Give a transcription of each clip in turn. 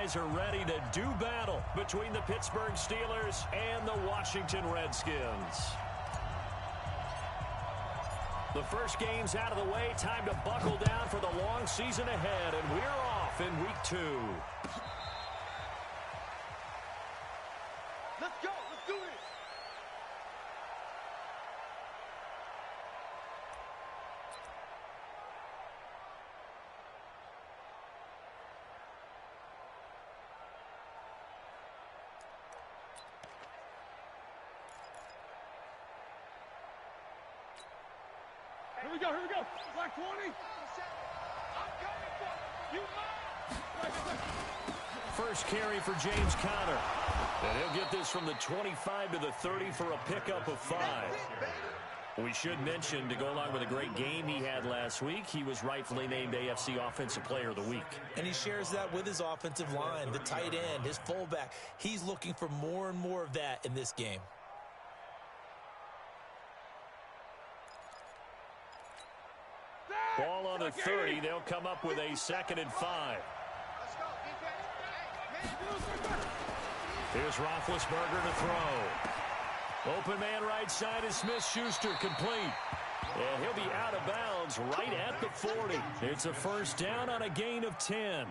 guys are ready to do battle between the Pittsburgh Steelers and the Washington Redskins. The first game's out of the way. Time to buckle down for the long season ahead, and we're off in Week 2. Let's go. Let's do this. Here we go, here we go. Black 20. I'm coming for you. First carry for James Conner. And he'll get this from the 25 to the 30 for a pickup of 5. We should mention, to go along with a great game he had last week, he was rightfully named AFC Offensive Player of the Week. And he shares that with his offensive line, the tight end, his fullback. He's looking for more and more of that in this game. Ball on the 30. They'll come up with a 2nd and 5. Here's Roethlisberger to throw. Open man right side is Smith-Schuster, complete. And he'll be out of bounds right at the 40. It's a first down on a gain of 10.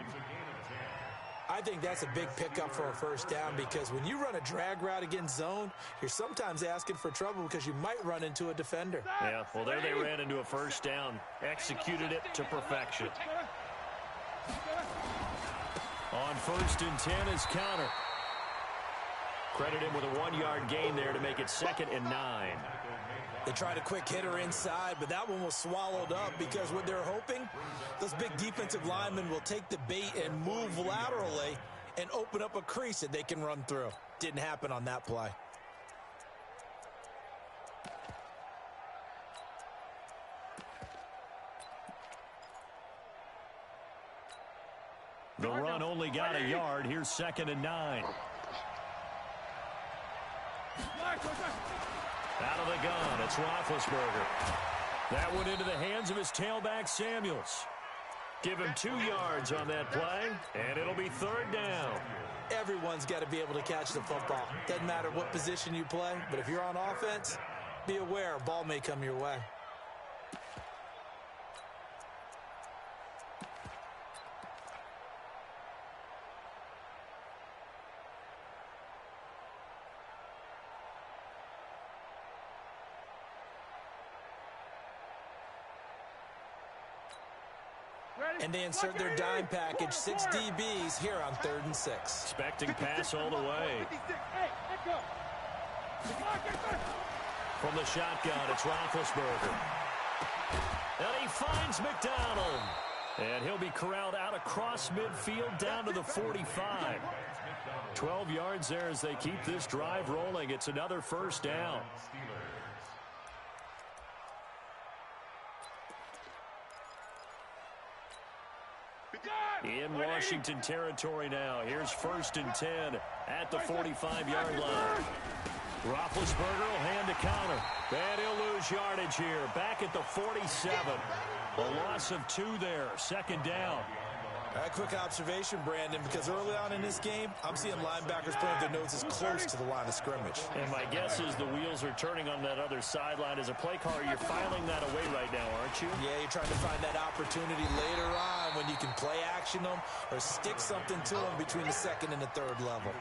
I think that's a big pickup for a first down, because when you run a drag route against zone, you're sometimes asking for trouble because you might run into a defender. Yeah, well, there they ran into a first down. Executed it to perfection. On 1st and 10 is Conner. Credit him with a 1-yard gain there to make it 2nd and 9. They tried a quick hitter inside, but that one was swallowed up, because what they're hoping, those big defensive linemen will take the bait and move laterally and open up a crease that they can run through. Didn't happen on that play. The run only got a yard. Here's 2nd and 9. Out of the gun, it's Roethlisberger. That went into the hands of his tailback, Samuels. Give him 2 yards on that play, and it'll be 3rd down. Everyone's got to be able to catch the football. Doesn't matter what position you play, but if you're on offense, be aware a ball may come your way. And they insert their dime package, 6 DBs here on 3rd and 6. Expecting pass all the way. From the shotgun, it's Roethlisberger. And he finds McDonald. And he'll be corralled out across midfield down to the 45. 12 yards there as they keep this drive rolling. It's another first down. In Washington territory now. Here's 1st and 10 at the 45-yard line. Roethlisberger will hand to Conner. And he'll lose yardage here. Back at the 47. A loss of 2 there. 2nd down. A quick observation, Brandon, because early on in this game, I'm seeing linebackers putting their noses close to the line of scrimmage. And my guess is the wheels are turning on that other sideline. As a play caller, you're filing that away right now, aren't you? Yeah, you're trying to find that opportunity later on when you can play action them or stick something to them between the 2nd and the 3rd level.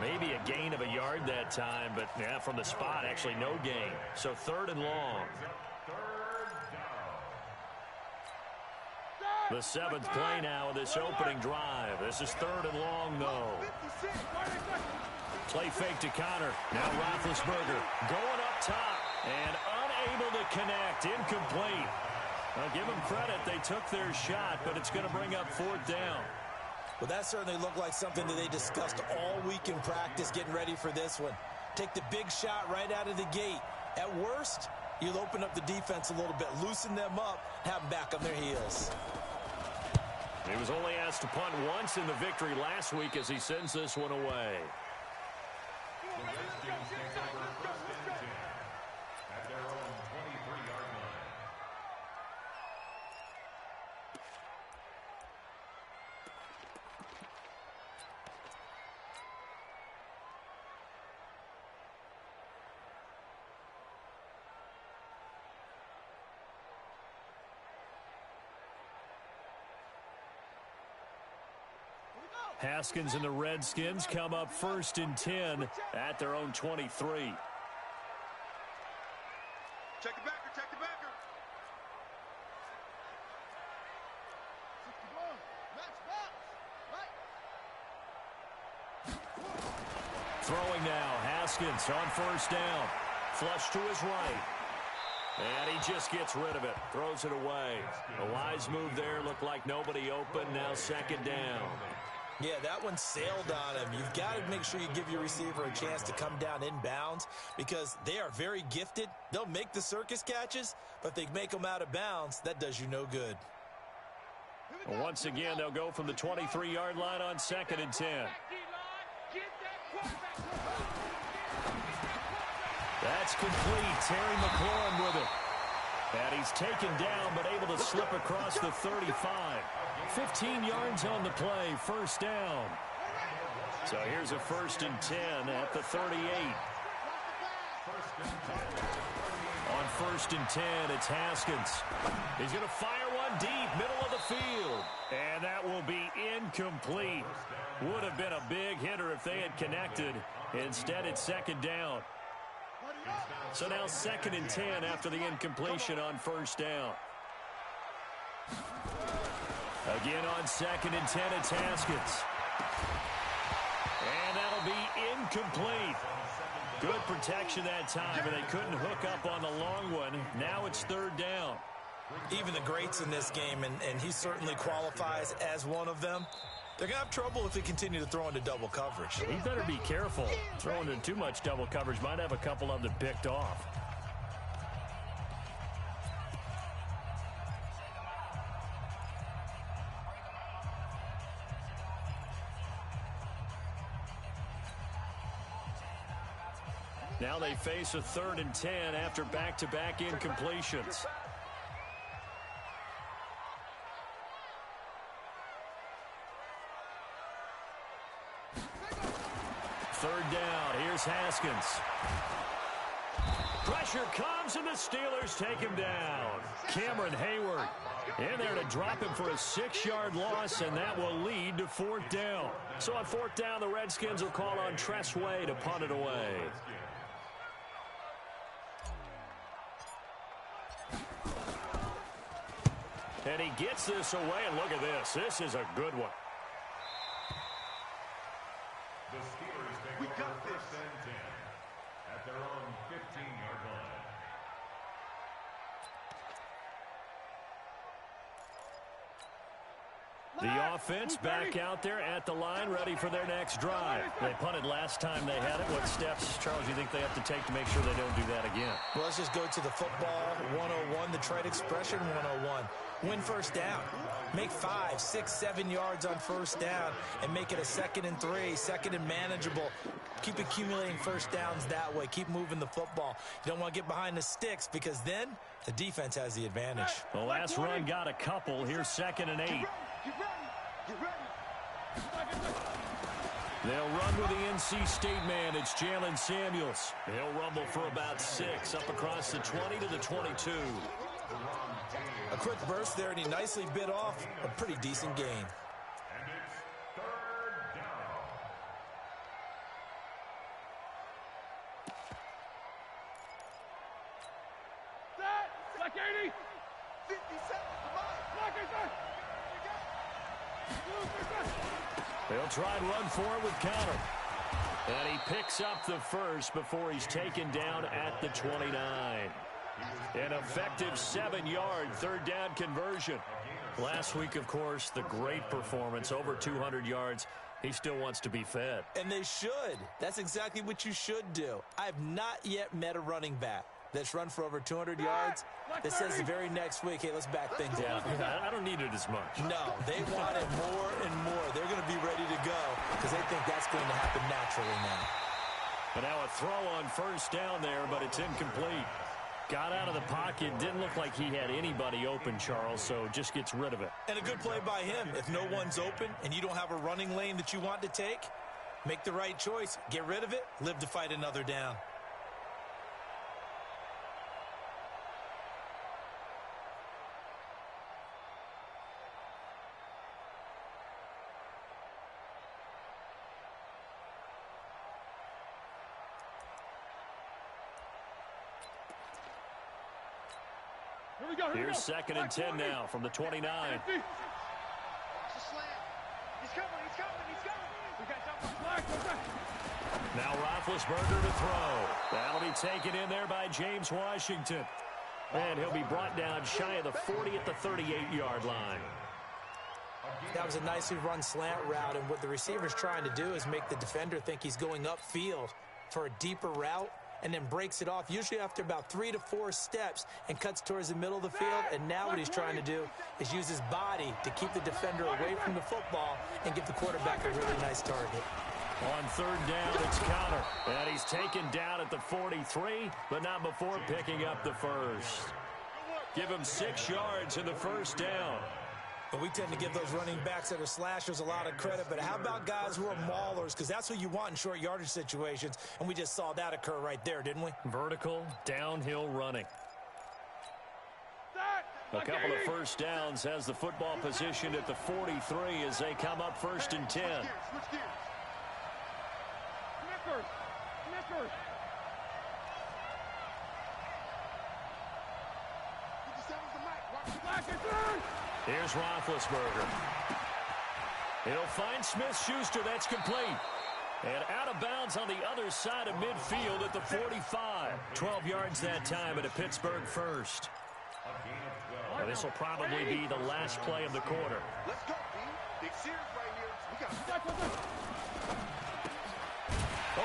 Maybe a gain of a yard that time, but yeah, from the spot, actually no gain. So 3rd and long. The 7th play now of this opening drive. This is 3rd and long, though. Play fake to Conner. Now Roethlisberger going up top and unable to connect. Incomplete. I'll give them credit. They took their shot, but it's going to bring up 4th down. Well, that certainly looked like something that they discussed all week in practice, getting ready for this one. Take the big shot right out of the gate. At worst, you'll open up the defense a little bit, loosen them up, have them back on their heels. He was only asked to punt once in the victory last week as he sends this one away. Haskins and the Redskins come up 1st and 10 at their own 23. Check the backer, check the backer. Throwing now, Haskins on 1st down. Flush to his right. And he just gets rid of it. Throws it away. A wise move there. Looked like nobody open. Now 2nd down. Yeah, that one sailed on him. You've got to make sure you give your receiver a chance to come down inbounds because they are very gifted. They'll make the circus catches, but if they make them out of bounds, that does you no good. Once again, they'll go from the 23-yard line on 2nd and 10. That's complete. Terry McLaurin with it. And he's taken down but able to slip across the 35. 15 yards on the play. 1st down. So here's a 1st and 10 at the 38. On 1st and 10, it's Haskins. He's going to fire one deep, middle of the field. And that will be incomplete. Would have been a big hitter if they had connected. Instead, it's 2nd down. So now 2nd and 10 after the incompletion on 1st down. Again on 2nd and 10, it's Haskins. And that'll be incomplete. Good protection that time, but they couldn't hook up on the long one. Now it's 3rd down. Even the greats in this game, and he certainly qualifies as one of them, they're going to have trouble if they continue to throw into double coverage. He better be careful. Throwing into too much double coverage might have a couple of them picked off. Now they face a 3rd and 10 after back-to-back incompletions. Third down. Here's Haskins. Pressure comes, and the Steelers take him down. Cameron Hayward in there to drop him for a 6-yard loss, and that will lead to 4th down. So on 4th down, the Redskins will call on Tress Way to punt it away. And he gets this away, and look at this. This is a good one. The Steelers take over 1st and 10 at their own 15-yard line. The offense back out there at the line, ready for their next drive. They punted last time they had it. What steps, Charles, you think they have to take to make sure they don't do that again? Well, let's just go to the football 101, the trade expression 101. Win 1st down. Make 5, 6, 7 yards on 1st down and make it a 2nd and 3, 2nd and manageable. Keep accumulating 1st downs that way. Keep moving the football. You don't want to get behind the sticks because then the defense has the advantage. The last run got a couple. Here's 2nd and 8. They'll run with the NC State man. It's Jalen Samuels. He'll rumble for about 6 up across the 20 to the 22. A quick burst there, and he nicely bit off a pretty decent gain. And it's 3rd down. Set! Black 80! 57, come on! Black 80! They'll try and run for it with Connor. And he picks up the first before he's taken down at the 29. An effective 7-yard 3rd down conversion. Last week, of course, the great performance, over 200 yards. He still wants to be fed. And they should. That's exactly what you should do. I have not yet met a running back that's run for over 200 yards that says the very next week, hey, let's back things up. I don't need it as much. No, they want it more and more. They're going to be ready to go because they think that's going to happen naturally now. And now a throw on 1st down there, but it's incomplete. Got out of the pocket. Didn't look like he had anybody open, Charles, so just gets rid of it. And a good play by him. If no one's open and you don't have a running lane that you want to take, make the right choice. Get rid of it. Live to fight another down. Here's 2nd and 10 now from the 29. Watch the slant. He's coming. We got double. Now Roethlisberger to throw. That'll be taken in there by James Washington. And he'll be brought down shy of the 40 at the 38-yard line. That was a nicely run slant route, and what the receiver's trying to do is make the defender think he's going upfield for a deeper route, and then breaks it off, usually after about 3 to 4 steps, and cuts towards the middle of the field. And now what he's trying to do is use his body to keep the defender away from the football and give the quarterback a really nice target. On 3rd down, it's Connor. And he's taken down at the 43, but not before picking up the first. Give him 6 yards in the first down. But we tend to give those running backs that are slashers a lot of credit. But how about guys who are maulers? Because that's what you want in short yardage situations. And we just saw that occur right there, didn't we? Vertical, downhill running. A couple of first downs has the football position at the 43 as they come up 1st and 10. Switch gears. Snickers. Here's Roethlisberger. He'll find Smith-Schuster. That's complete. And out of bounds on the other side of midfield at the 45. 12 yards that time at a Pittsburgh first. And this will probably be the last play of the quarter. Let's go, B. Big series right here. We got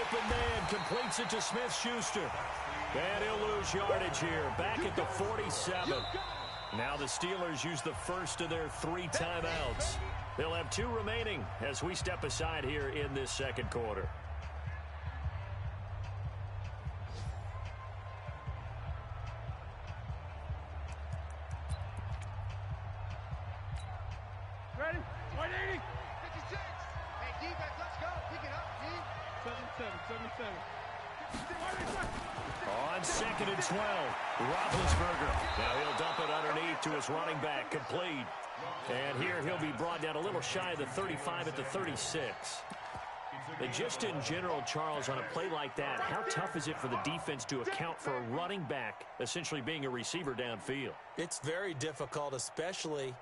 Open man completes it to Smith-Schuster. And he'll lose yardage here. Back at the 47. Now the Steelers use the first of their 3 timeouts. They'll have 2 remaining as we step aside here in this second quarter. ready. 180. 56. Hey, defense, let's go. Pick it up, D. 77. On 2nd and 12, Roethlisberger. Now he'll dump it underneath to his running back, complete. And here he'll be brought down a little shy of the 35 at the 36. And just in general, Charles, on a play like that, how tough is it for the defense to account for a running back essentially being a receiver downfield? It's very difficult, especially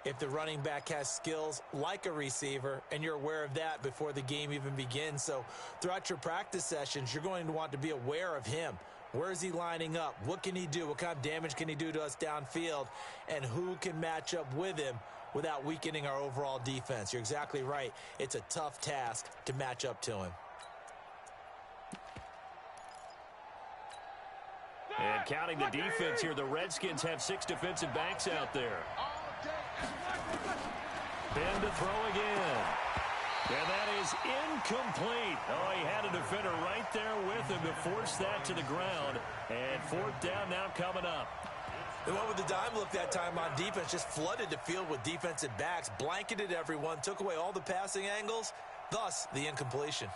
if the running back has skills like a receiver, and you're aware of that before the game even begins. So throughout your practice sessions, you're going to want to be aware of him. Where is he lining up? What can he do? What kind of damage can he do to us downfield? And who can match up with him without weakening our overall defense? You're exactly right. It's a tough task to match up to him. And counting the defense here, the Redskins have 6 defensive backs out there. Ben to throw again. And that is incomplete. Oh, he had a defender right there with him to force that to the ground. And 4th down now coming up. They went with the dime look that time on defense, just flooded the field with defensive backs, blanketed everyone, took away all the passing angles, thus the incompletion.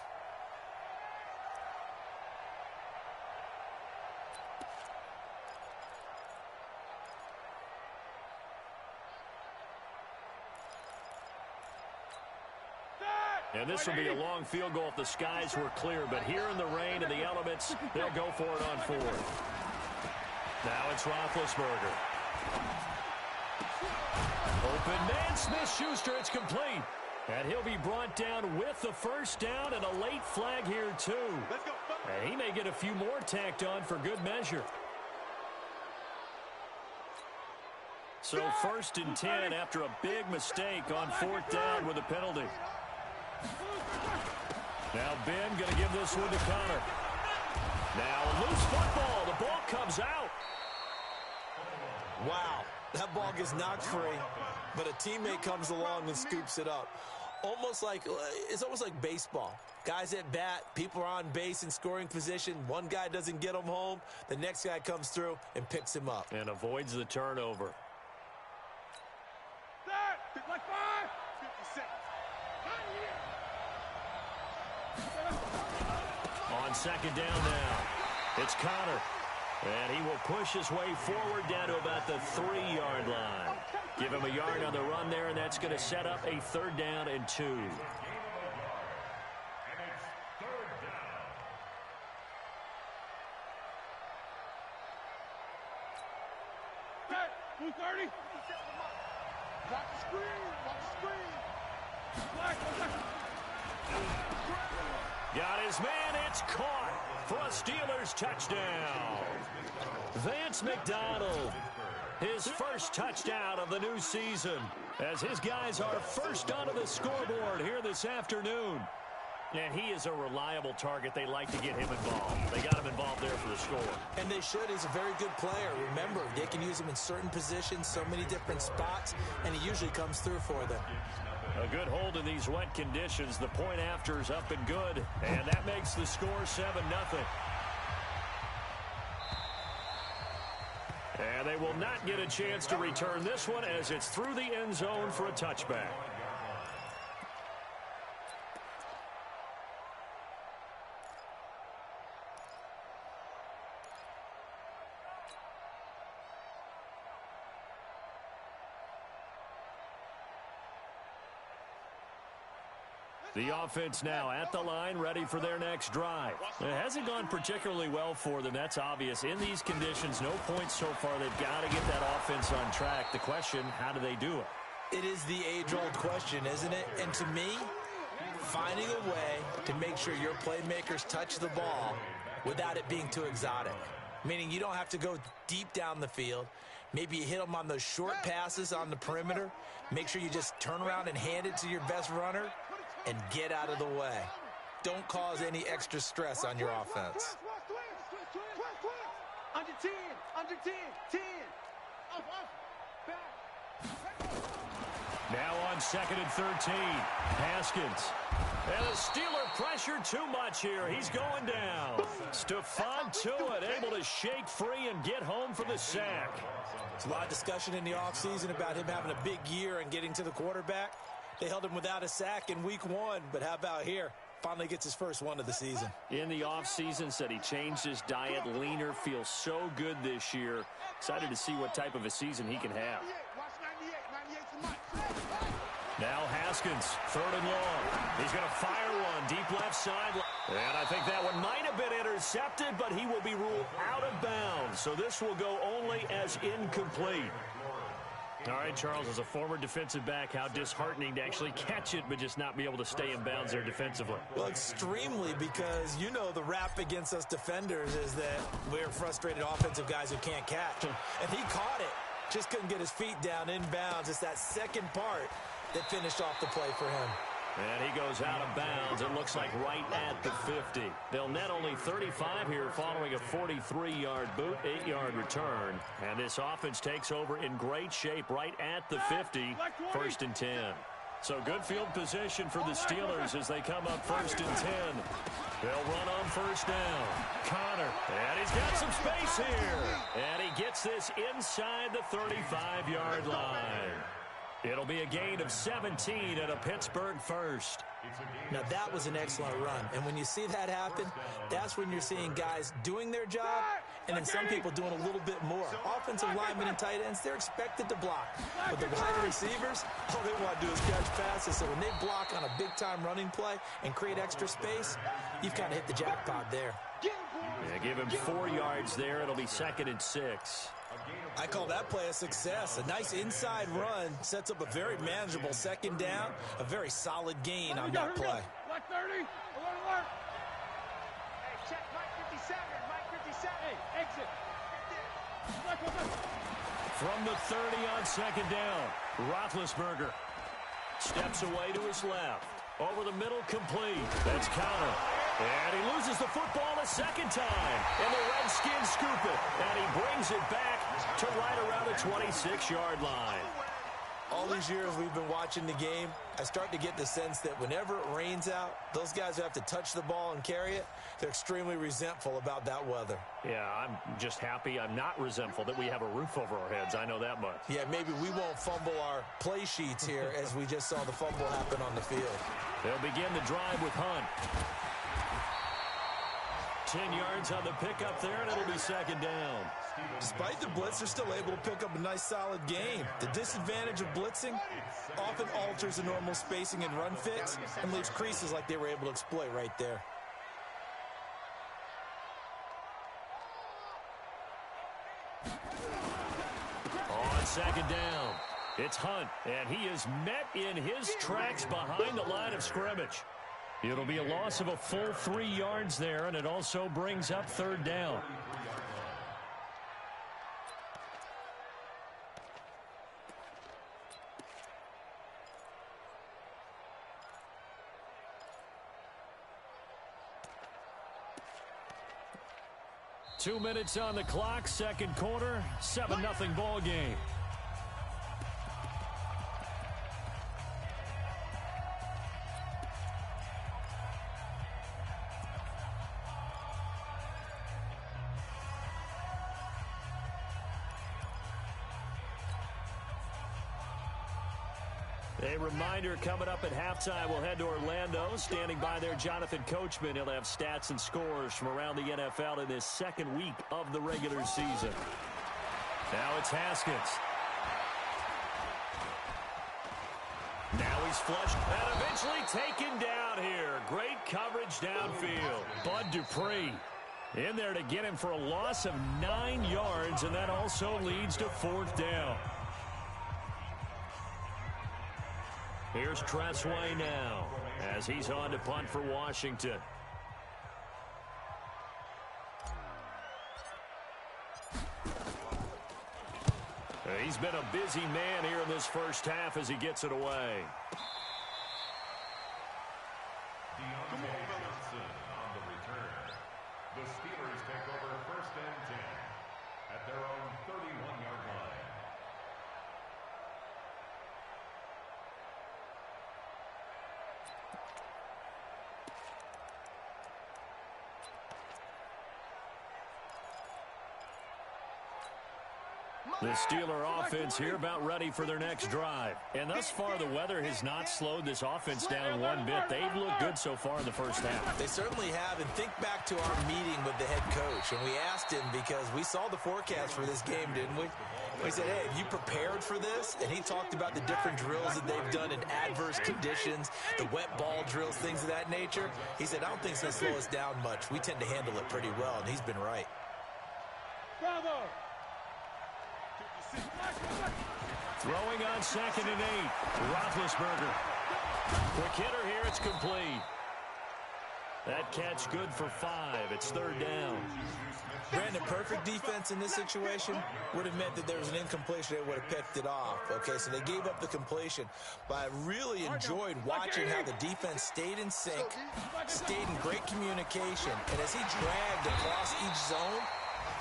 And this will be a long field goal if the skies were clear. But here in the rain and the elements, they'll go for it on 4th. Now it's Roethlisberger. Open man, Smith-Schuster. It's complete. And he'll be brought down with the first down and a late flag here, too. And he may get a few more tacked on for good measure. So 1st and 10 after a big mistake on 4th down with a penalty. Now Ben going to give this one to Connor. Now loose football. The ball comes out. Wow, that ball gets knocked free, but a teammate comes along and scoops it up. It's almost like baseball. Guys at bat, people are on base in scoring position. One guy doesn't get him home. The next guy comes through and picks him up. And avoids the turnover. Like 5. 56. On 2nd down now, it's Connor. And he will push his way forward down to about the 3-yard line. Give him a yard on the run there, and that's going to set up a 3rd down and 2. 230. Watch the screen. Watch the screen. Black. Got his man. It's caught for a Steelers touchdown. Vance McDonald, his first touchdown of the new season, as his guys are first onto the scoreboard here this afternoon. And he is a reliable target. They like to get him involved. They got him involved there for the score. And they should. He's a very good player. Remember, they can use him in certain positions, so many different spots, and he usually comes through for them. A good hold in these wet conditions. The point after is up and good, and that makes the score 7-0. And they will not get a chance to return this one as it's through the end zone for a touchback. The offense now at the line, ready for their next drive. It hasn't gone particularly well for them. That's obvious. In these conditions, no points so far. They've got to get that offense on track. The question, how do they do it? It is the age-old question, isn't it? And to me, finding a way to make sure your playmakers touch the ball without it being too exotic. Meaning you don't have to go deep down the field. Maybe you hit them on those short passes on the perimeter. Make sure you just turn around and hand it to your best runner and get out of the way. Don't cause any extra stress on your offense. Under 10, under 10, 10. Off, back. Now on 2nd and 13, Haskins. And the Steeler pressure too much here. He's going down. Stephon Tuitt able to shake free and get home for the sack. There's a lot of discussion in the offseason about him having a big year and getting to the quarterback. They held him without a sack in week 1, but how about here? Finally gets his first one of the season. In the offseason, said he changed his diet, leaner, feels so good this year. Excited to see what type of a season he can have. Now Haskins, 3rd and long. He's going to fire one deep left side. And I think that one might have been intercepted, but he will be ruled out of bounds. So this will go only as incomplete. All right, Charles, as a former defensive back, how disheartening to actually catch it but just not be able to stay in bounds there defensively. Well, extremely, because you know the rap against us defenders is that we're frustrated offensive guys who can't catch. And he caught it. Just couldn't get his feet down in bounds. It's that second part that finished off the play for him. And he goes out of bounds, it looks like right at the 50. They'll net only 35 here following a 43-yard boot, 8-yard return. And this offense takes over in great shape right at the 50, 1st and 10. So good field position for the Steelers as they come up 1st and 10. They'll run on 1st down. Connor, and he's got some space here. And he gets this inside the 35-yard line. It'll be a gain of 17 and a Pittsburgh first. Now, that was an excellent run. And when you see that happen, that's when you're seeing guys doing their job and then some people doing a little bit more. Offensive linemen and tight ends, they're expected to block. But the wide receivers, all they want to do is catch passes. So when they block on a big-time running play and create extra space, you've kind of hit the jackpot there. Yeah, give him 4 yards there. It'll be 2nd and 6. I call that play a success. A nice inside run sets up a very manageable 2nd down, a very solid gain on that play. Black 30, alert. Hey, check Mike 57, Mike 57. Hey, exit. From the 30 on 2nd down, Roethlisberger steps away to his left. Over the middle, complete. That's Connor. And he loses the football a 2nd time. And the Redskins scoop it. And he brings it back to right around the 26-yard line. All these years we've been watching the game, I start to get the sense that whenever it rains out, those guys who have to touch the ball and carry it, they're extremely resentful about that weather. Yeah, I'm just happy I'm not resentful that we have a roof over our heads. I know that much. Yeah, maybe we won't fumble our play sheets here as we just saw the fumble happen on the field. They'll begin the drive with Hunt. 10 yards on the pickup there, and it'll be 2nd down. Despite the blitz, they're still able to pick up a nice, solid game. The disadvantage of blitzing often alters the normal spacing and run fits and leaves creases like they were able to exploit right there. second down. It's Hunt, and he is met in his tracks behind the line of scrimmage. It'll be a loss of a full 3 yards there, and it also brings up third down. Two minutes on the clock, second quarter, 7-0 ball game. A reminder, coming up at halftime, we'll head to Orlando. Standing by there, Jonathan Coachman. He'll have stats and scores from around the NFL in this second week of the regular season. Now it's Haskins. Now he's flushed and eventually taken down here. Great coverage downfield. Bud Dupree in there to get him for a loss of 9 yards, and that also leads to fourth down. Here's Tressway now as he's on to punt for Washington. He's been a busy man here in this first half as he gets it away. On the return, the Steelers take over first and 10 at their own 31-yard line. The Steeler offense here about ready for their next drive. And thus far, the weather has not slowed this offense down one bit. They've looked good so far in the first half. They certainly have. And think back to our meeting with the head coach. And we asked him because we saw the forecast for this game, didn't we? We said, hey, have you prepared for this? And he talked about the different drills that they've done in adverse conditions, the wet ball drills, things of that nature. He said, I don't think it's going to slow us down much. We tend to handle it pretty well, and he's been right. Bravo! Throwing on 2nd and 8. Roethlisberger. Quick hitter here. It's complete. That catch good for 5. It's third down. Brandon, perfect defense in this situation would have meant that there was an incompletion. They would have picked it off. Okay, so they gave up the completion. But I really enjoyed watching how the defense stayed in sync, stayed in great communication. And as he dragged across each zone,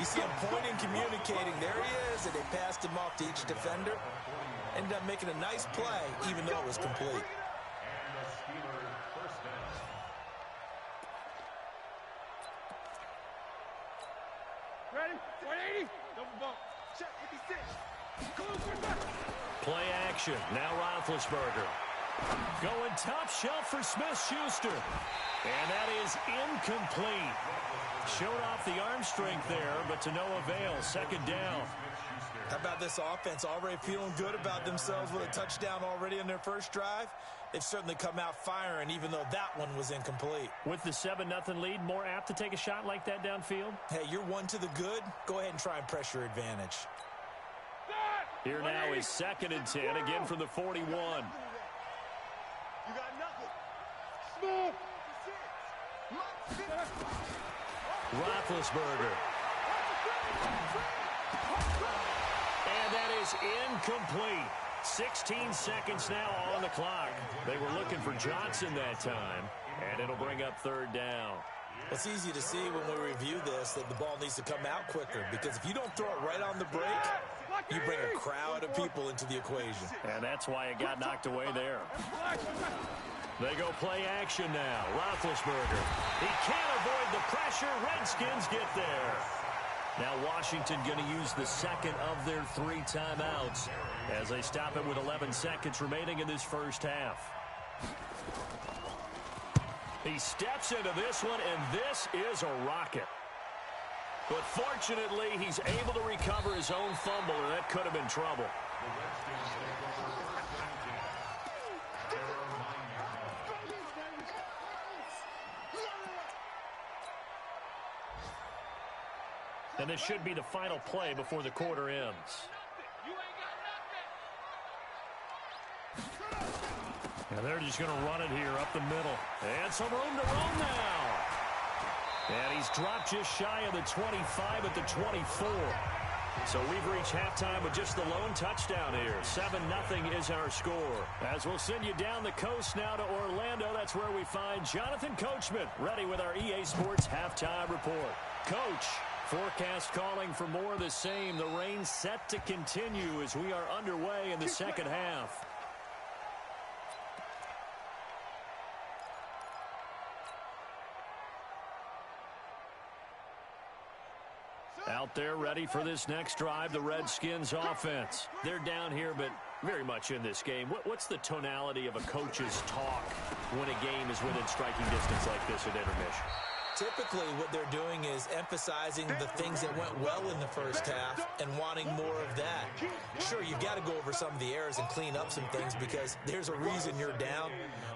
you see him pointing, communicating. There he is, and they passed him off to each defender. Ended up making a nice play, even though it was complete. And the Steelers first down. Ready? 180. Double bump. Check 56. Play action. Now Roethlisberger. Going top shelf for Smith-Schuster. And that is incomplete. Showed off the arm strength there, but to no avail. Second down. How about this offense? Already feeling good about themselves with a touchdown already in their first drive. They've certainly come out firing, even though that one was incomplete. With the 7-0 lead, more apt to take a shot like that downfield? Hey, you're one to the good. Go ahead and try and press your advantage. Here now is 2nd and 10, again from the 41. You got nothing. Smooth. Roethlisberger. And that is incomplete. 16 seconds now on the clock. They were looking for Johnson that time, and it'll bring up third down. It's easy to see when we review this that the ball needs to come out quicker, because if you don't throw it right on the break, you bring a crowd of people into the equation. And that's why it got knocked away there. They go play action now. Roethlisberger. He can't avoid the pressure. Redskins get there. Now Washington going to use the second of their 3 timeouts as they stop it with 11 seconds remaining in this first half. He steps into this one, and this is a rocket. But fortunately, he's able to recover his own fumble, and that could have been trouble. And this should be the final play before the quarter ends. You ain't got And they're just going to run it here up the middle. And some room to roam now. And he's dropped just shy of the 25 at the 24. So we've reached halftime with just the lone touchdown here. 7-0 is our score. As we'll send you down the coast now to Orlando, that's where we find Jonathan Coachman, ready with our EA Sports halftime report. Coach, forecast calling for more of the same. The rain set to continue as we are underway in the second half. Out there ready for this next drive, the Redskins offense. They're down here, but very much in this game. What's the tonality of a coach's talk when a game is within striking distance like this at intermission? Typically, what they're doing is emphasizing the things that went well in the first half and wanting more of that. Sure, you've got to go over some of the errors and clean up some things because there's a reason you're down.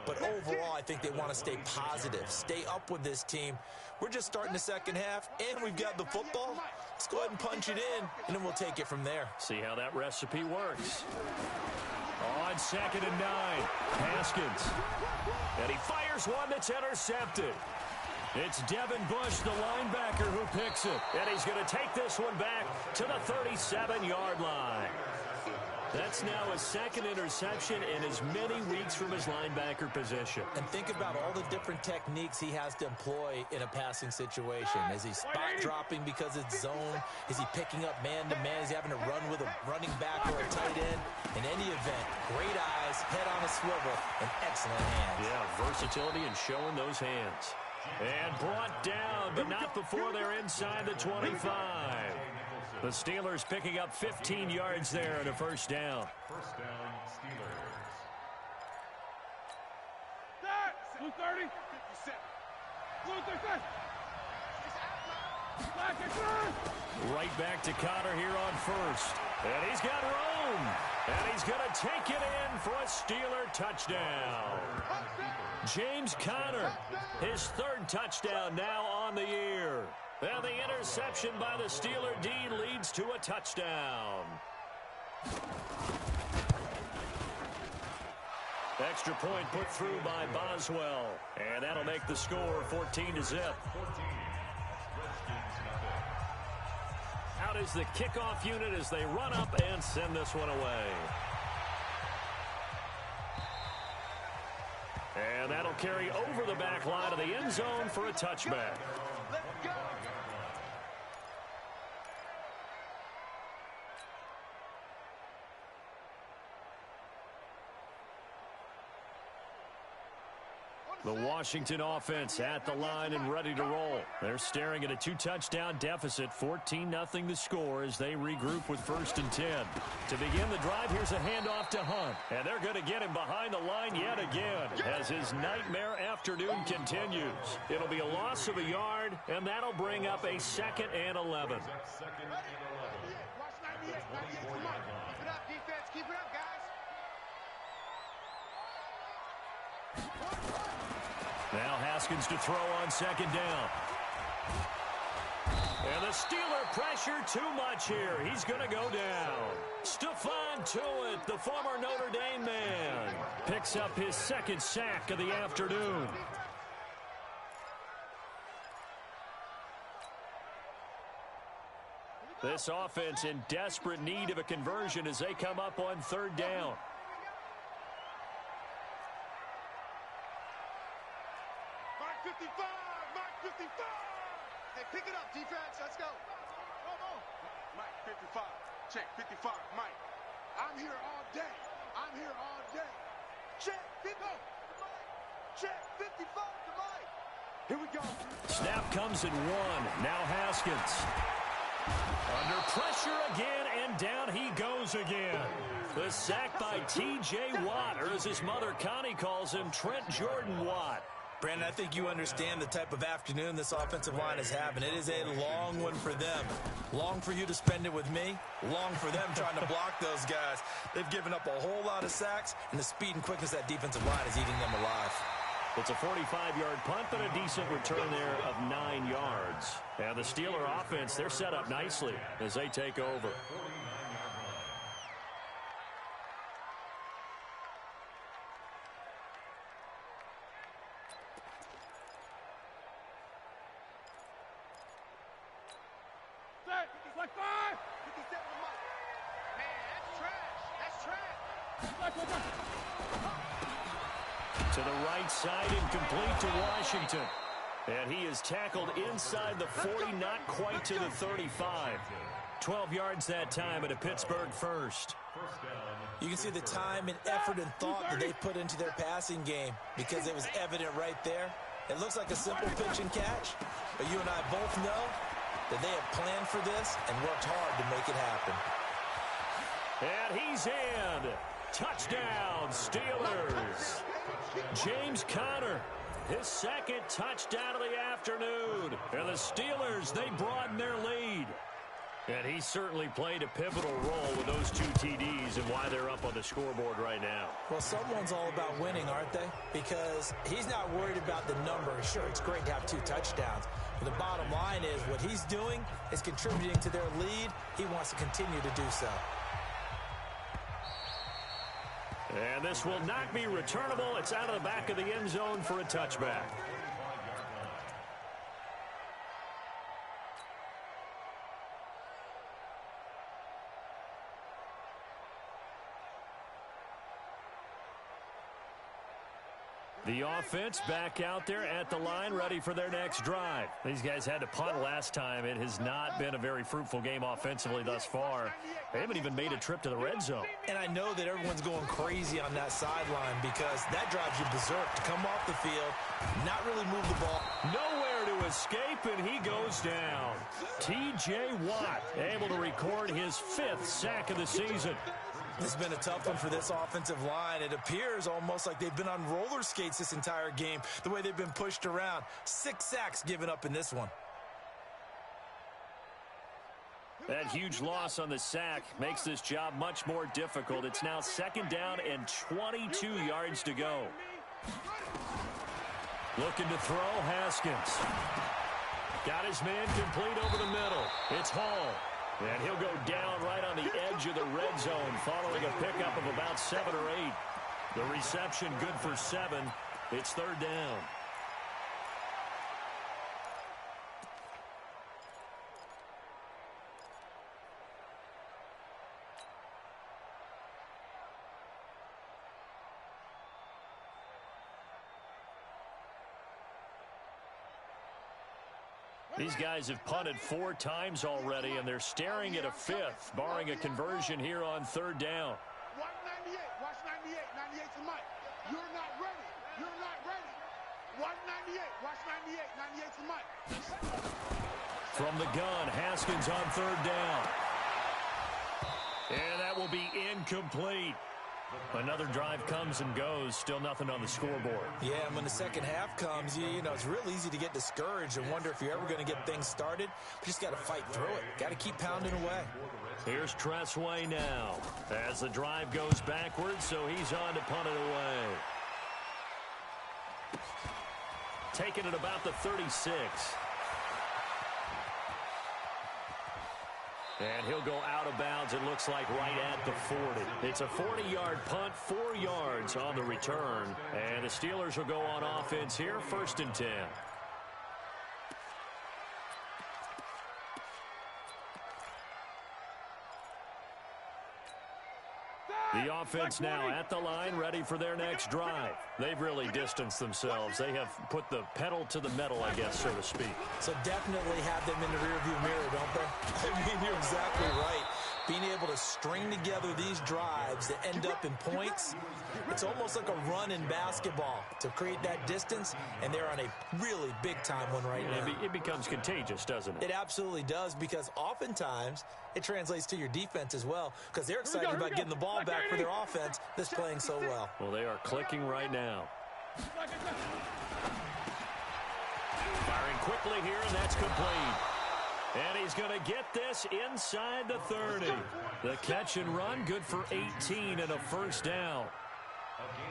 But overall, I think they want to stay positive, stay up with this team. We're just starting the second half, and we've got the football. Let's go ahead and punch it in, and then we'll take it from there. See how that recipe works. On 2nd and 9, Haskins. And he fires one that's intercepted. It's Devin Bush, the linebacker, who picks it. And he's going to take this one back to the 37-yard line. That's now his second interception in as many weeks from his linebacker position. And think about all the different techniques he has to employ in a passing situation. Is he spot dropping because it's zone? Is he picking up man-to-man? Is he having to run with a running back or a tight end? In any event, great eyes, head on a swivel, and excellent hands. Yeah, versatility and showing those hands. And brought down, but not before they're inside the 25. The Steelers picking up 15 yards there and a first down. First down, Steelers. Blue 30. 57. Blue 37. Right back to Connor here on first. And he's got room. And he's going to take it in for a Steeler touchdown. James Conner, his third touchdown now on the year. And the interception by the Steeler D leads to a touchdown. Extra point put through by Boswell. And that'll make the score 14-0. Out is the kickoff unit as they run up and send this one away. And that'll carry over the back line of the end zone for a touchback. Let's go. The Washington offense at the line and ready to roll. They're staring at a 2-touchdown deficit, 14-0 the score as they regroup with 1st and 10. To begin the drive, here's a handoff to Hunt. And they're going to get him behind the line yet again as his nightmare afternoon continues. It'll be a loss of a yard, and that'll bring up a 2nd and 11. Second and 11. Watch 98. 98. Come on. Keep it up, defense. Keep it up, guys. Now Haskins to throw on 2nd down. And the Steeler pressure too much here. He's going to go down. Stephon Tuitt, the former Notre Dame man, picks up his 2nd sack of the afternoon. This offense in desperate need of a conversion as they come up on 3rd down. Mark 55. Mark 55. Hey, pick it up, defense. Let's go. Come on. Mike 55. Check 55. Mike. I'm here all day. I'm here all day. Check 50. Check 55 to Mike. Here we go. Snap comes at 1. Now Haskins. Under pressure again, and down he goes again. The sack by T.J. Watt, or as his mother Connie calls him, Trent Jordan Watt. Brandon, I think you understand the type of afternoon this offensive line is having. It is a long one for them. Long for you to spend it with me. Long for them trying to block those guys. They've given up a whole lot of sacks, and the speed and quickness of that defensive line is eating them alive. It's a 45-yard punt, but a decent return there of 9 yards. And the Steeler offense, they're set up nicely as they take over. Like 5. 57 to Mike. Man, that's trash. That's trash. To the right side, incomplete to Washington. And he is tackled inside the 40, not quite to the 35. 12 yards that time at a Pittsburgh first. You can see the time and effort and thought that they put into their passing game because it was evident right there. It looks like a simple pitch and catch, but you and I both know that they have planned for this and worked hard to make it happen. And he's in. Touchdown, Steelers. James Conner, his second touchdown of the afternoon. And the Steelers, they broaden their lead. And he certainly played a pivotal role with those 2 TDs and why they're up on the scoreboard right now. Well, someone's all about winning, aren't they? Because he's not worried about the number. Sure, it's great to have 2 touchdowns. But the bottom line is what he's doing is contributing to their lead. He wants to continue to do so. And this will not be returnable. It's out of the back of the end zone for a touchback. The offense back out there at the line, ready for their next drive. These guys had to punt last time. It has not been a very fruitful game offensively thus far. They haven't even made a trip to the red zone. And I know that everyone's going crazy on that sideline because that drives you berserk to come off the field, not really move the ball. Nowhere to escape, and he goes down. T.J. Watt able to record his 5th sack of the season. This has been a tough one for this offensive line. It appears almost like they've been on roller skates this entire game, the way they've been pushed around. 6 sacks given up in this one. That huge loss on the sack makes this job much more difficult. It's now 2nd down and 22 yards to go. Looking to throw, Haskins. Got his man complete over the middle. It's Hall. And he'll go down right on the edge of the red zone following a pickup of about 7 or 8. The reception good for 7. It's 3rd down. These guys have punted 4 times already, and they're staring at a 5th, barring a conversion here on 3rd down. Watch 98. Watch 98. 98 to Mike. You're not ready. You're not ready. Watch 98. Watch 98. 98 to Mike. From the gun, Haskins on 3rd down. And that will be incomplete. Another drive comes and goes. Still nothing on the scoreboard. Yeah, and when the second half comes, you know, it's real easy to get discouraged and wonder if you're ever going to get things started. But you just got to fight through it. Got to keep pounding away. Here's Tressway now as the drive goes backwards, so he's on to punt it away. Taking it about the 36. And he'll go out of bounds, it looks like, right at the 40. It's a 40-yard punt, 4 yards on the return. And the Steelers will go on offense here, 1st and 10. The offense now at the line, ready for their next drive. They've really distanced themselves. They have put the pedal to the metal, I guess, so to speak. So definitely have them in the rearview mirror, don't they? I mean, you're exactly right. Being able to string together these drives that end up in points, it's almost like a run in basketball to create that distance, and they're on a really big-time one right now. It becomes contagious, doesn't it? It absolutely does, because oftentimes it translates to your defense as well, because they're excited about getting the ball back for their offense that's playing so well. Well, they are clicking right now. Firing quickly here, and that's complete. And he's going to get this inside the 30. The catch and run, good for 18 and a 1st down.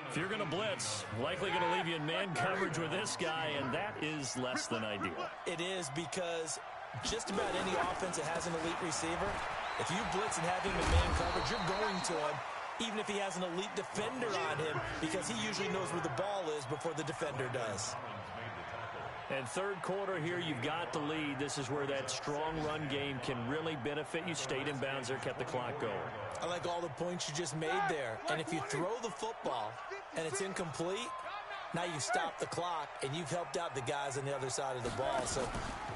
If you're going to blitz, likely going to leave you in man coverage with this guy, and that is less than ideal. It is, because just about any offense that has an elite receiver, if you blitz and have him in man coverage, you're going to him, even if he has an elite defender on him, because he usually knows where the ball is before the defender does. And third quarter here, you've got the lead. This is where that strong run game can really benefit you. Stayed in bounds there, kept the clock going. I like all the points you just made there. And if you throw the football and it's incomplete, now you've stopped the clock and you've helped out the guys on the other side of the ball. So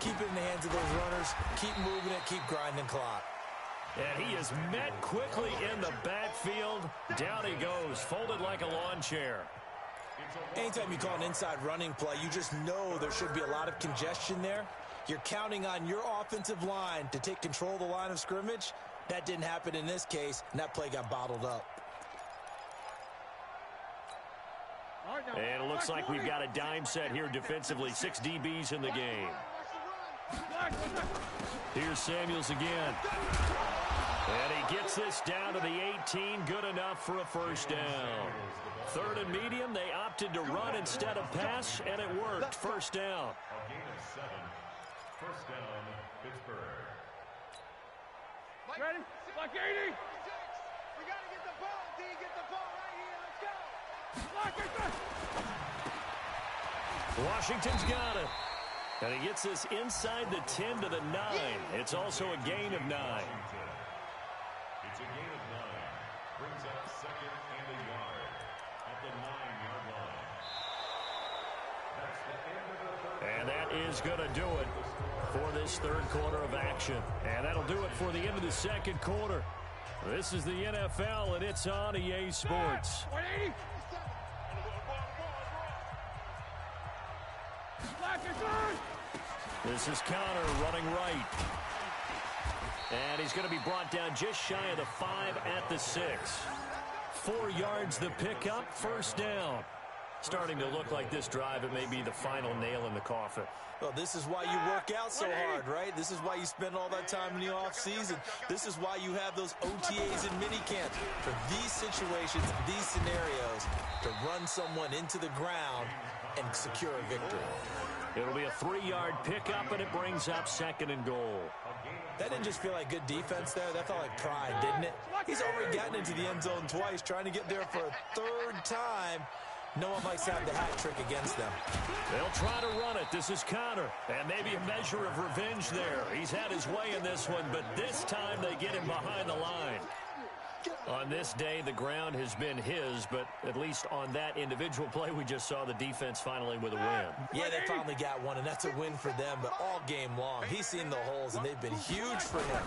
keep it in the hands of those runners. Keep moving it. Keep grinding clock. And he is met quickly in the backfield. Down he goes, folded like a lawn chair. Anytime you call an inside running play, you just know there should be a lot of congestion there. You're counting on your offensive line to take control of the line of scrimmage. That didn't happen in this case, and that play got bottled up. And it looks like we've got a dime set here defensively. 6 DBs in the game. Here's Samuels again. And he gets this down to the 18. Good enough for a first down. Third and medium, they opted to run instead of pass, and it worked. First down. A gain of 7. First down, Pittsburgh. Ready? Like 80. We got to get the ball, D. Get the ball right here. Let's go. Washington's got it. And he gets this inside the 10 to the 9. It's also a gain of 9. It's a gain of 9. Brings up second and a yard at the 9-yard line. That's the end of the third. And that is going to do it for this third quarter of action. And that'll do it for the end of the second quarter. This is the NFL, and it's on EA Sports. 180. This is Connor running right. And he's going to be brought down just shy of the 5 at the 6. 4 yards the pickup, first down. Starting to look like this drive, it may be the final nail in the coffin. Well, this is why you work out so hard, right? This is why you spend all that time in the offseason. This is why you have those OTAs and minicamps. For these situations, these scenarios, to run someone into the ground and secure a victory. It'll be a 3-yard pickup, and it brings up second and goal. That didn't just feel like good defense there. That felt like pride, didn't it? He's already gotten into the end zone twice, trying to get there for a third time. No one likes to have the hat trick against them. They'll try to run it. This is Connor. And maybe a measure of revenge there. He's had his way in this one, but this time they get him behind the line. On this day, the ground has been his, but at least on that individual play, we just saw the defense finally with a win. Yeah, they finally got one, and that's a win for them, but all game long, he's seen the holes, and they've been huge for him.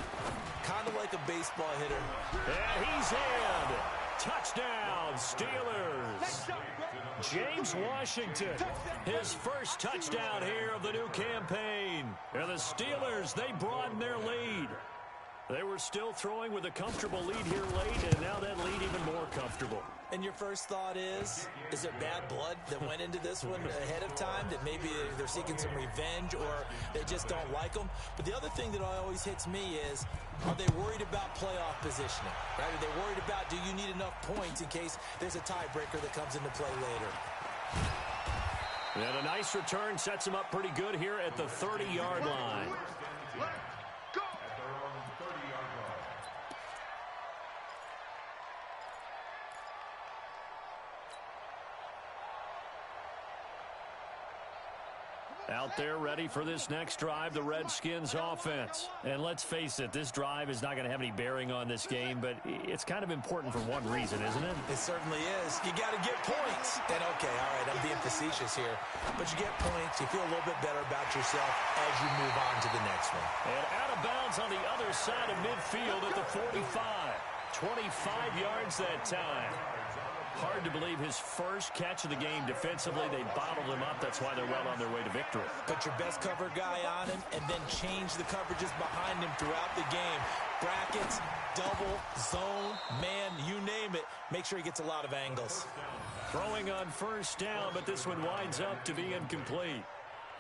Kind of like a baseball hitter. And he's in. Touchdown, Steelers. James Washington, his first touchdown here of the new campaign. And the Steelers, they broaden their lead. They were still throwing with a comfortable lead here late, and now that lead even more comfortable. And your first thought is there bad blood that went into this one ahead of time, that maybe they're seeking some revenge or they just don't like them? But the other thing that always hits me is, are they worried about playoff positioning? Right? Are they worried about, do you need enough points in case there's a tiebreaker that comes into play later? And a nice return sets him up pretty good here at the 30-yard line. Out there ready for this next drive, the Redskins offense. And let's face it, this drive is not going to have any bearing on this game, but it's kind of important for one reason, isn't it? It certainly is. You got to get points. And okay, all right, I'm being facetious here, but you get points, you feel a little bit better about yourself as you move on to the next one. And out of bounds on the other side of midfield at the 45. 25 yards that time. Hard to believe his first catch of the game defensively. They bottled him up. That's why they're well on their way to victory. Put your best cover guy on him and then change the coverages behind him throughout the game. Brackets, double, zone, man, you name it. Make sure he gets a lot of angles. Throwing on first down, but this one winds up to be incomplete.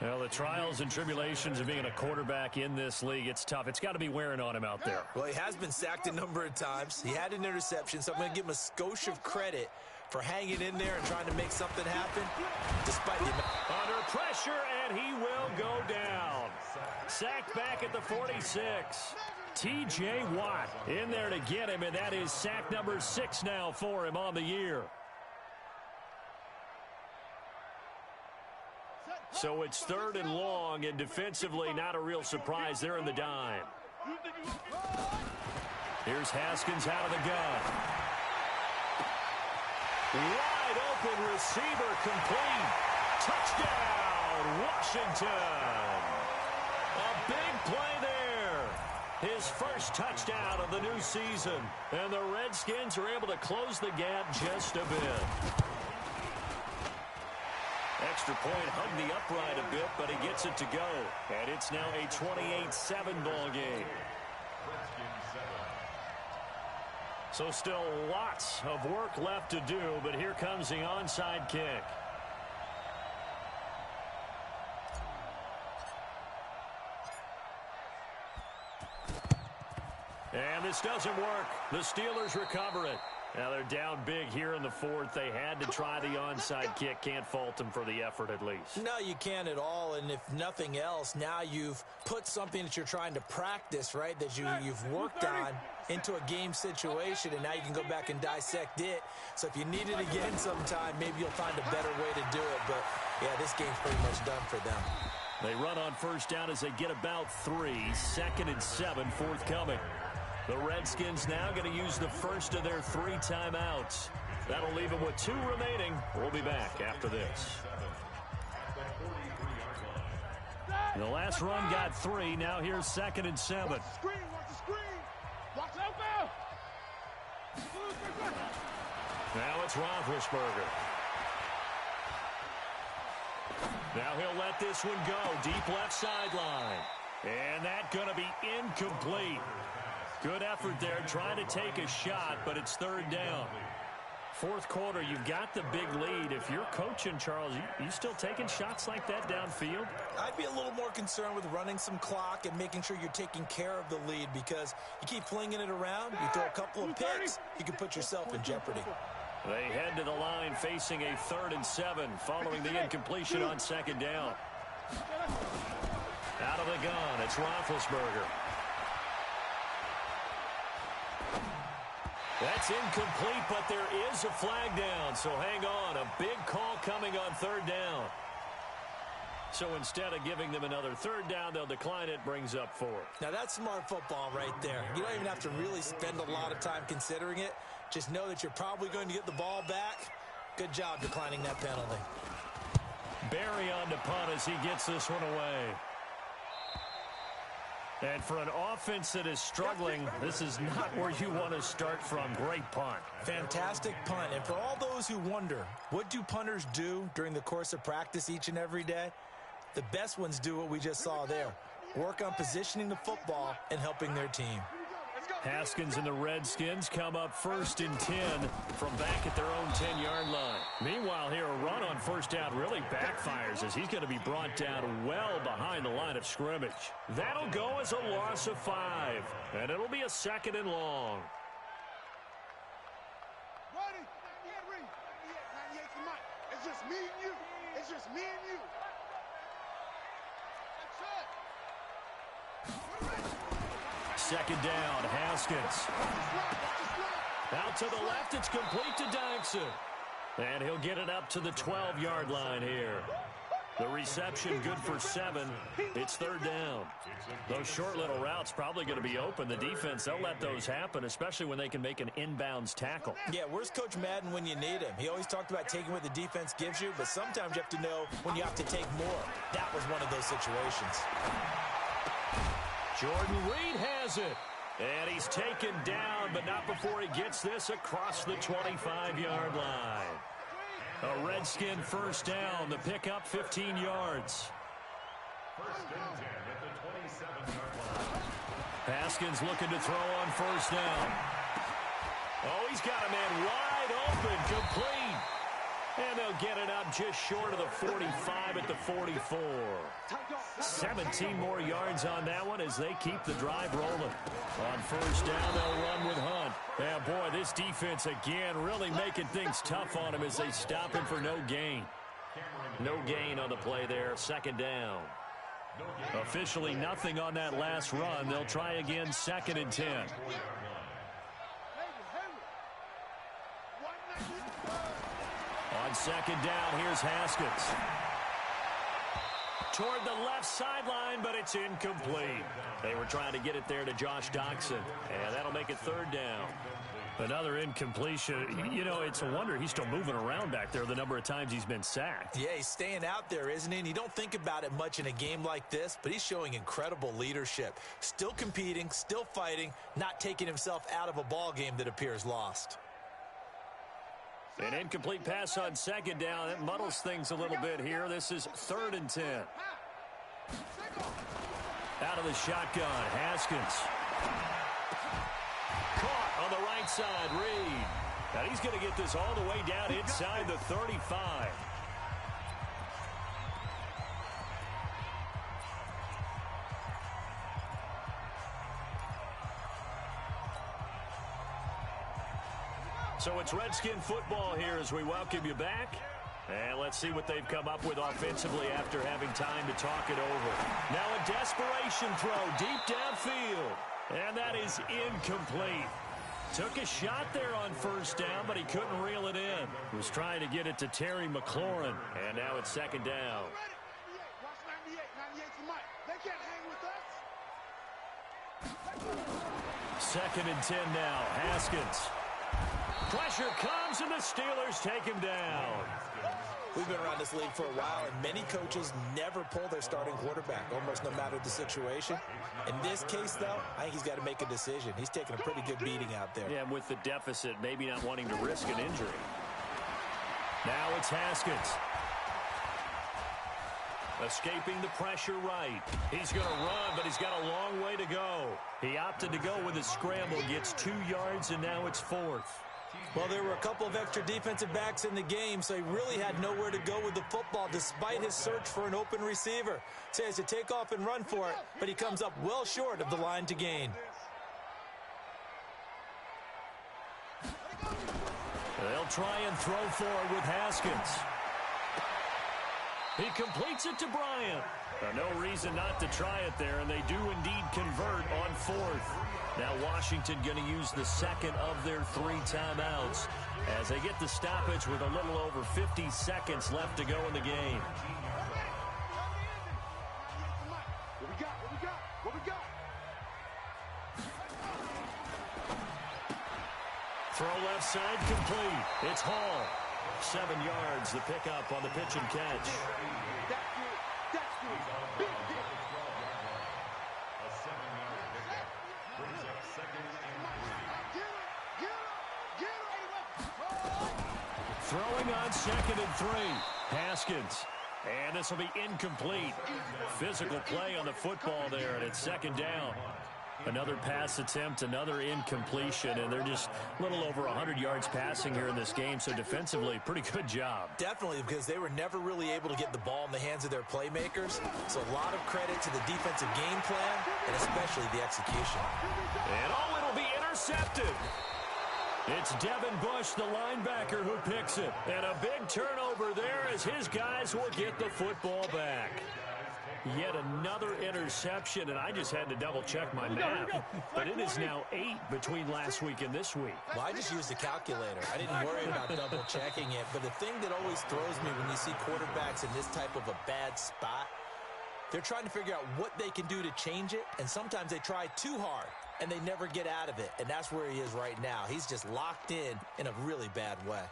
Well, the trials and tribulations of being a quarterback in this league, it's tough. It's got to be wearing on him out there. Well, he has been sacked a number of times. He had an interception, so I'm going to give him a skosh of credit for hanging in there and trying to make something happen despite the... Under pressure, and he will go down. Sacked back at the 46. T.J. Watt in there to get him, and that is sack number 6 now for him on the year. So it's 3rd and long, and defensively not a real surprise. They're in the dime. Here's Haskins out of the gun. Wide open receiver, complete. Touchdown, Washington. A big play there. His first touchdown of the new season. And the Redskins are able to close the gap just a bit. Extra point hugged the upright a bit, but he gets it to go. And it's now a 28-7 ball game. So still lots of work left to do, but here comes the onside kick. And this doesn't work. The Steelers recover it. Now they're down big here in the 4th. They had to try the onside kick. Can't fault them for the effort at least. No, you can't at all. And if nothing else, now you've put something that you're trying to practice, right, that you've worked on into a game situation, and now you can go back and dissect it. So if you need it again sometime, maybe you'll find a better way to do it. But, yeah, this game's pretty much done for them. They run on first down as they get about 3. 2nd and 7, forthcoming. The Redskins now going to use the first of their 3 timeouts. That'll leave them with 2 remaining. We'll be back after this. The last run got 3. Now here's 2nd and 7. Watch the screen, watch the screen. Watch out now. Now it's Roethlisberger. Now he'll let this one go. Deep left sideline. And that's going to be incomplete. Good effort there, trying to take a shot, but it's 3rd down. 4th quarter, you've got the big lead. If you're coaching, Charles, you still taking shots like that downfield? I'd be a little more concerned with running some clock and making sure you're taking care of the lead, because you keep flinging it around, you throw a couple of picks, you can put yourself in jeopardy. They head to the line facing a 3rd and 7 following the incompletion on 2nd down. Out of the gun, it's Roethlisberger. That's incomplete, but there is a flag down, so hang on. A big call coming on 3rd down. So instead of giving them another 3rd down, they'll decline it, brings up 4. Now that's smart football right there. You don't even have to really spend a lot of time considering it. Just know that you're probably going to get the ball back. Good job declining that penalty. Barry on the punt as he gets this one away. And for an offense that is struggling, this is not where you want to start from. Great punt. Fantastic punt. And for all those who wonder, what do punters do during the course of practice each and every day? The best ones do what we just saw there. Work on positioning the football and helping their team. Haskins and the Redskins come up 1st and 10 from back at their own 10-yard line. Meanwhile, here a run on 1st down really backfires as he's going to be brought down well behind the line of scrimmage. That'll go as a loss of 5, and it'll be a 2nd and long. Ready? Not yet tonight. It's just me and you. It's just me and you. That's it. 2nd down, Haskins. Out to the left, it's complete to Dyson. And he'll get it up to the 12-yard line here. The reception good for 7. It's 3rd down. Those short little routes probably going to be open. The defense, they'll let those happen, especially when they can make an inbounds tackle. Yeah, where's Coach Madden when you need him? He always talked about taking what the defense gives you, but sometimes you have to know when you have to take more. That was one of those situations. Jordan Reed has it. And he's taken down, but not before he gets this across the 25-yard line. A Redskin 1st down. The pickup 15 yards. 1st and 10 at the 27-yard line. Haskins looking to throw on 1st down. Oh, he's got a man wide open, complete. And they'll get it up just short of the 45 at the 44. 17 more yards on that one as they keep the drive rolling. On 1st down, they'll run with Hunt. Yeah, boy, this defense again really making things tough on him as they stop him for no gain. No gain on the play there, 2nd down. Officially nothing on that last run. They'll try again, 2nd and 10. On 2nd down, here's Haskins. toward the left sideline, but it's incomplete. They were trying to get it there to Josh Doxson, and that'll make it third down. Another incompletion. You know, it's a wonder he's still moving around back there the number of times he's been sacked. Yeah, he's staying out there, isn't he? And you don't think about it much in a game like this, but he's showing incredible leadership. Still competing, still fighting, not taking himself out of a ball game that appears lost. An incomplete pass on second down. That muddles things a little bit here. This is 3rd and 10. Out of the shotgun, Haskins. Caught on the right side, Reed. Now he's going to get this all the way down inside the 35. So it's Redskin football here as we welcome you back. And let's see what they've come up with offensively after having time to talk it over. Now a desperation throw deep downfield. And that is incomplete. Took a shot there on first down, but he couldn't reel it in. Was trying to get it to Terry McLaurin. And now it's second down. Watch 98. 98's the mic. They can't hang with us. 2nd and 10 now. Haskins. Pressure comes, and the Steelers take him down. We've been around this league for a while, and many coaches never pull their starting quarterback, almost no matter the situation. In this case, though, I think he's got to make a decision. He's taking a pretty good beating out there. Yeah, and with the deficit, maybe not wanting to risk an injury. Now it's Haskins. Escaping the pressure right. He's going to run, but he's got a long way to go. He opted to go with a scramble, gets 2 yards, and now it's 4th. Well, there were a couple of extra defensive backs in the game, so he really had nowhere to go with the football despite his search for an open receiver. So he has to take off and run for it, but he comes up well short of the line to gain. They'll try and throw forward with Haskins. He completes it to Bryant. No reason not to try it there, and they do indeed convert on 4th. Now Washington going to use the second of their 3 timeouts as they get the stoppage with a little over 50 seconds left to go in the game. What we got? What we got? What we got? Throw left side complete. It's Hall. 7 yards, the pickup on the pitch and catch. That's good. That's good. Big hit. A 7-yard pickup brings up 2nd and 3. Get him. Throwing on 2nd and 3. Haskins. And this will be incomplete. Physical play on the football there, and it's 2nd down. Another pass attempt, another incompletion, and they're just a little over 100 yards passing here in this game, so defensively, pretty good job. Definitely, because they were never really able to get the ball in the hands of their playmakers. So a lot of credit to the defensive game plan, and especially the execution. And it'll be intercepted. It's Devin Bush, the linebacker, who picks it. And a big turnover there as his guys will get the football back. Yet another interception, and I just had to double-check my math. But it is now 8 between last week and this week. Well, I just used a calculator. I didn't worry about double-checking it. But the thing that always throws me when you see quarterbacks in this type of a bad spot, they're trying to figure out what they can do to change it, and sometimes they try too hard, and they never get out of it. And that's where he is right now. He's just locked in a really bad way.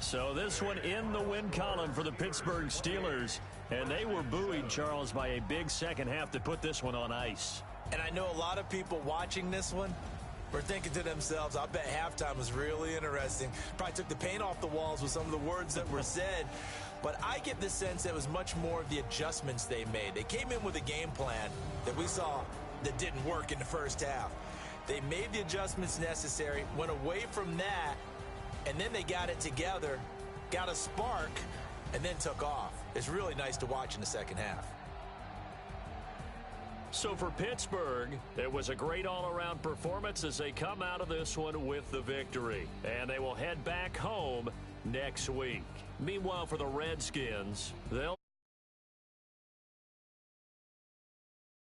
So this one in the win column for the Pittsburgh Steelers. And they were buoyed, Charles, by a big second half to put this one on ice. And I know a lot of people watching this one were thinking to themselves, I bet halftime was really interesting. Probably took the paint off the walls with some of the words that were said. But I get the sense that it was much more of the adjustments they made. They came in with a game plan that we saw that didn't work in the first half. They made the adjustments necessary, went away from that, and then they got it together, got a spark, and then took off. It's really nice to watch in the second half. So for Pittsburgh, it was a great all-around performance as they come out of this one with the victory. And they will head back home next week. Meanwhile, for the Redskins, they'll